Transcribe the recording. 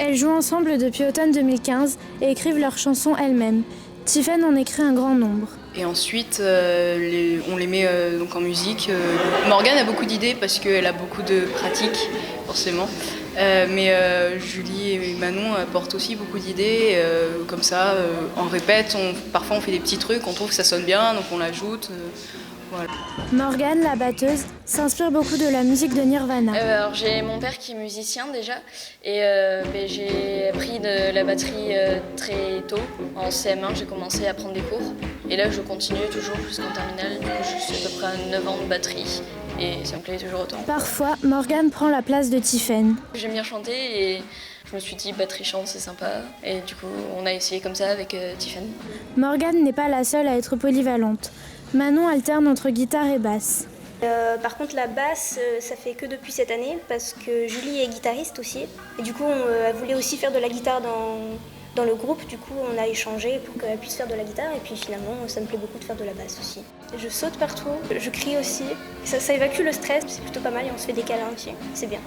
Elles jouent ensemble depuis automne 2015 et écrivent leurs chansons elles-mêmes. Tiffen en écrit un grand nombre. Et ensuite, on les met donc en musique. Morgane a beaucoup d'idées parce qu'elle a beaucoup de pratiques, forcément. Mais Julie et Manon apportent aussi beaucoup d'idées. Comme ça, on répète, parfois on fait des petits trucs, on trouve que ça sonne bien, donc on l'ajoute. Voilà. Morgane, la batteuse, s'inspire beaucoup de la musique de Nirvana. Alors j'ai mon père qui est musicien déjà et j'ai appris de la batterie très tôt. En CM1 j'ai commencé à prendre des cours et là je continue toujours jusqu'en terminale. Du coup je suis à peu près à 9 ans de batterie et ça me plaît toujours autant. Parfois, Morgane prend la place de Tiffen. J'aime bien chanter et je me suis dit batterie chante c'est sympa et du coup on a essayé comme ça avec Tiffen. Morgane n'est pas la seule à être polyvalente. Manon alterne entre guitare et basse. Par contre la basse, ça fait que depuis cette année parce que Julie est guitariste aussi. Et du coup elle voulait aussi faire de la guitare dans le groupe. Du coup on a échangé pour qu'elle puisse faire de la guitare et puis finalement ça me plaît beaucoup de faire de la basse aussi. Je saute partout, je crie aussi. Ça évacue le stress, c'est plutôt pas mal et on se fait des câlins aussi, c'est bien.